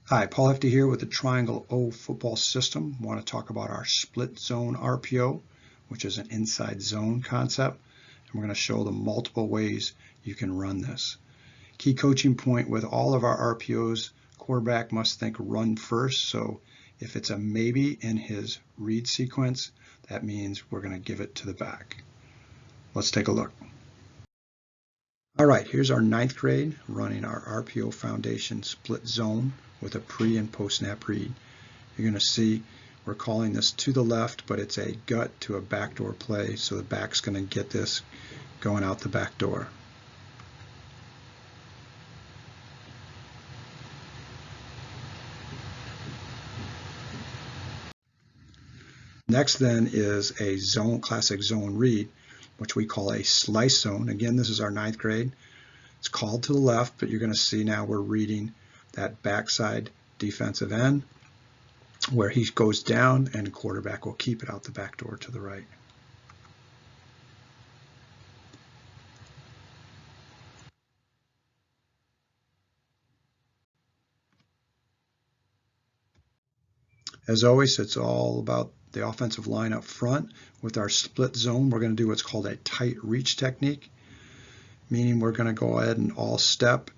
Hi, Paul Hefty here with the Triangle O football system. I want to talk about our Split Zone RPO, which is an inside zone concept. And we're going to show the multiple ways you can run this. Key coaching point with all of our RPOs, quarterback must think run first. So if it's a maybe in his read sequence, that means we're going to give it to the back. Let's take a look. All right, here's our 9th grade running our RPO Foundation Split Zone with a pre and post snap read. You're going to see we're calling this to the left, but it's a gut to a backdoor play, so the back's going to get this going out the back door. Next then is a zone, classic zone read, which we call a slice zone. Again, this is our 9th grade. It's called to the left, but you're going to see now we're reading that backside defensive end where he goes down and the quarterback will keep it out the back door to the right. As always, it's all about the offensive line up front. With our split zone, we're going to do what's called a tight reach technique, meaning we're going to go ahead and all step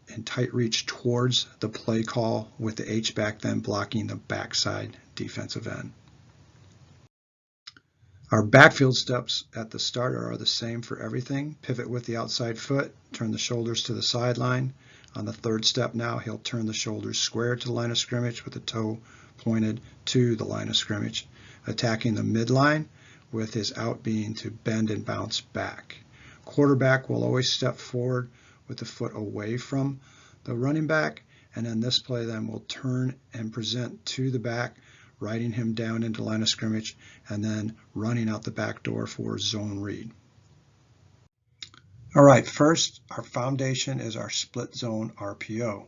and tight reach towards the play call with the H-back then blocking the backside defensive end. Our backfield steps at the start are the same for everything. Pivot with the outside foot, turn the shoulders to the sideline. On the 3rd step now, he'll turn the shoulders square to the line of scrimmage with the toe pointed to the line of scrimmage, attacking the midline with his out being to bend and bounce back. Quarterback will always step forward with the foot away from the running back, and then this play then will turn and present to the back, riding him down into line of scrimmage, and then running out the back door for zone read. All right, first, our foundation is our split zone RPO.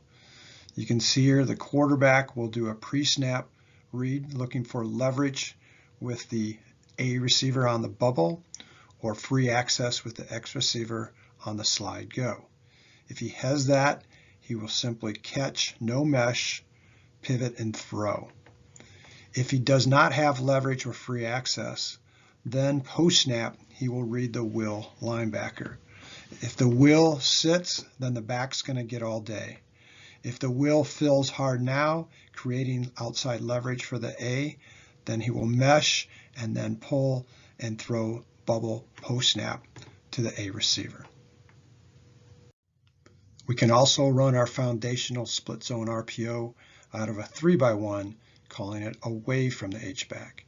You can see here the quarterback will do a pre-snap read looking for leverage with the A receiver on the bubble or free access with the X receiver on the slide go. If he has that, he will simply catch, no mesh, pivot, and throw. If he does not have leverage or free access, then post-snap, he will read the will linebacker. If the will sits, then the back's going to get all day. If the will fills hard now, creating outside leverage for the A, then he will mesh and then pull and throw bubble post-snap to the A receiver. We can also run our foundational split zone RPO out of a 3x1, calling it away from the H-back.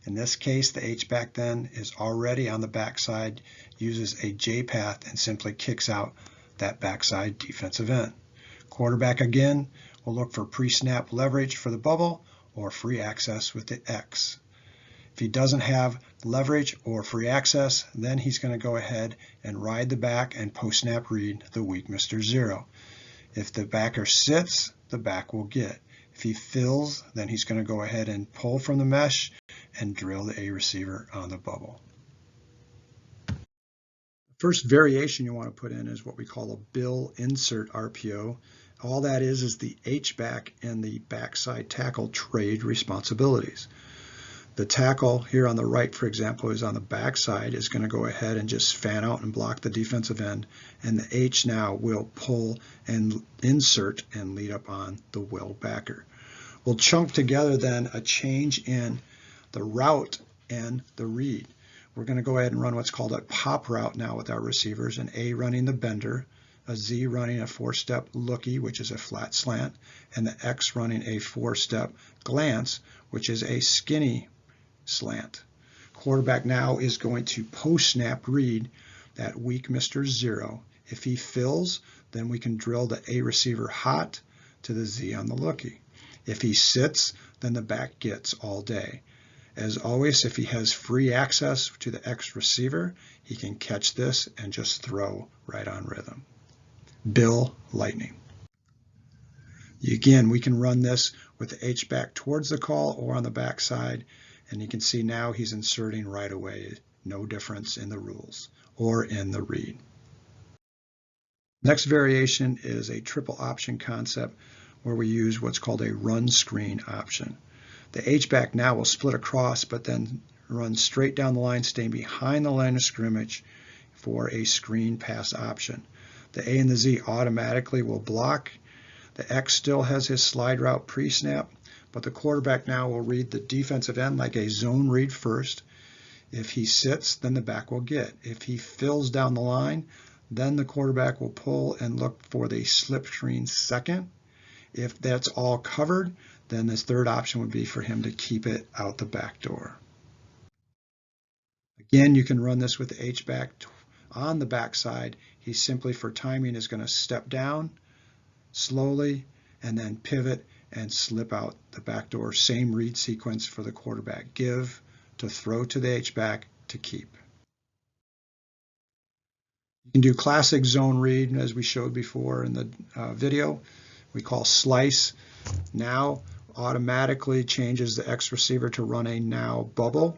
In this case, the H-back then is already on the backside, uses a J path, and simply kicks out that backside defensive end. Quarterback again will look for pre-snap leverage for the bubble or free access with the X. If he doesn't have leverage or free access, then he's going to go ahead and ride the back and post-snap read the weak Mr. Zero. If the backer sits, the back will get. If he fills, then he's going to go ahead and pull from the mesh and drill the A receiver on the bubble. First variation you want to put in is what we call a bill insert RPO. All that is the H-back and the backside tackle trade responsibilities. The tackle here on the right, for example, is on the backside, is going to go ahead and just fan out and block the defensive end, and the H now will pull and insert and lead up on the will backer. We'll chunk together then a change in the route and the read. We're going to go ahead and run what's called a pop route now with our receivers, an A running the bender, a Z running a 4-step lookie, which is a flat slant, and the X running a 4-step glance, which is a skinny slant. Quarterback now is going to post-snap read that weak Mr. Zero. If he fills, then we can drill the A receiver hot to the Z on the lookie. If he sits, then the back gets all day. As always, if he has free access to the X receiver, he can catch this and just throw right on rhythm. Bill Lightning. Again, we can run this with the H back towards the call or on the backside, and you can see now he's inserting right away. No difference in the rules or in the read. Next variation is a triple option concept where we use what's called a run screen option. The H-back now will split across, but then run straight down the line, staying behind the line of scrimmage for a screen pass option. The A and the Z automatically will block. The X still has his slide route pre-snap, but the quarterback now will read the defensive end like a zone read first. If he sits, then the back will get. If he fills down the line, then the quarterback will pull and look for the slip screen second. If that's all covered, then this third option would be for him to keep it out the back door. Again, you can run this with the H-back on the backside. He simply, for timing, is going to step down slowly and then pivot and slip out the back door. Same read sequence for the quarterback. Give to throw to the H-back to keep. You can do classic zone read as we showed before in the video. We call slice. Now automatically changes the X receiver to run a now bubble.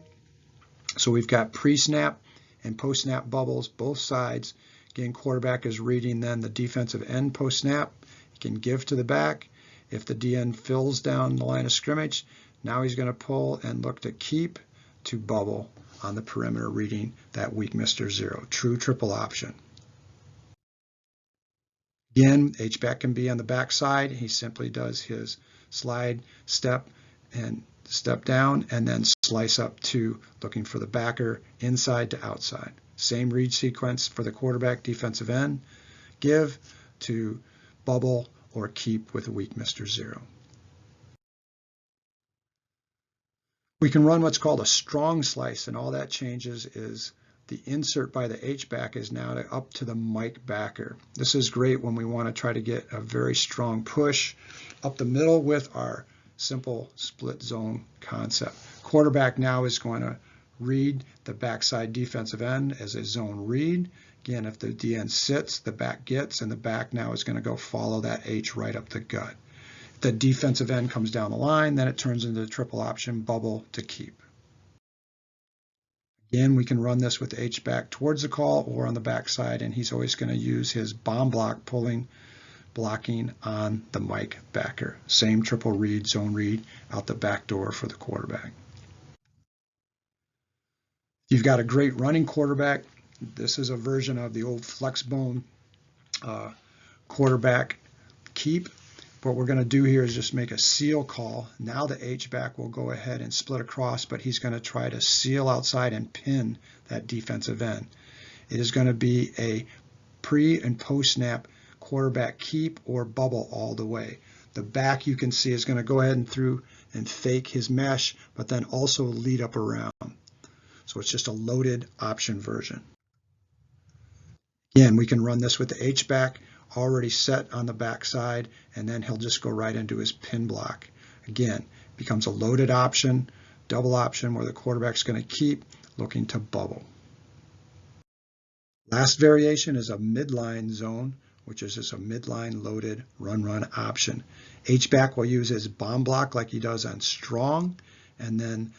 So we've got pre-snap and post-snap bubbles, both sides. Again, quarterback is reading then the defensive end post-snap. He can give to the back. If the DN fills down the line of scrimmage, now he's going to pull and look to keep to bubble on the perimeter, reading that weak Mr. Zero. True triple option. Again, H-back can be on the back side. He simply does his slide, step, and step down, and then slice up to looking for the backer inside to outside. Same read sequence for the quarterback defensive end. Give to bubble or keep with a weak Mr. Zero. We can run what's called a strong slice, and all that changes is the insert by the H-back is now up to the Mike backer. This is great when we want to try to get a very strong push up the middle with our simple split zone concept. Quarterback now is going to read the backside defensive end as a zone read. Again, if the DN sits, the back gets, and the back now is going to go follow that H right up the gut. If the defensive end comes down the line, then it turns into the triple option bubble to keep. Again, we can run this with the H-back towards the call or on the backside, and he's always going to use his bomb block blocking on the Mike backer. Same triple read, zone read out the back door for the quarterback. You've got a great running quarterback. This is a version of the old flex bone quarterback keep. What we're going to do here is just make a seal call. Now the H-back will go ahead and split across, but he's going to try to seal outside and pin that defensive end. It is going to be a pre and post snap quarterback keep or bubble all the way. The back, you can see, is going to go ahead and through and fake his mesh, but then also lead up around. So it's just a loaded option version. Again, we can run this with the H-back already set on the back side, and then he'll just go right into his pin block. Again, becomes a loaded option, double option where the quarterback's going to keep looking to bubble. Last variation is a midline zone, which is just a midline loaded run option. H-back will use his bomb block like he does on strong, and then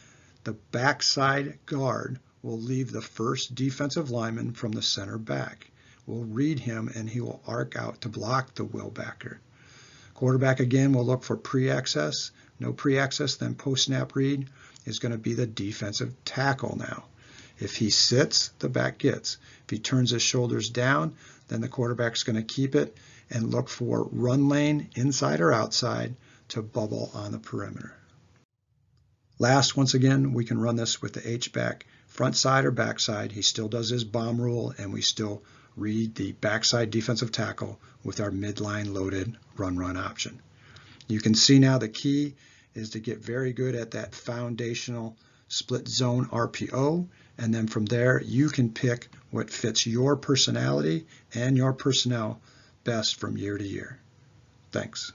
the backside guard will leave the first defensive lineman from the center back. We'll read him, and he will arc out to block the will backer. Quarterback again will look for pre-access. No pre-access, then post-snap read is going to be the defensive tackle now. If he sits, the back gets. If he turns his shoulders down, then the quarterback's going to keep it and look for run lane, inside or outside, to bubble on the perimeter. Last, once again, we can run this with the H-back front side or backside. He still does his bomb rule, and we still read the backside defensive tackle with our midline loaded run option. You can see now the key is to get very good at that foundational split zone RPO, and then from there you can pick what fits your personality and your personnel best from year to year. Thanks.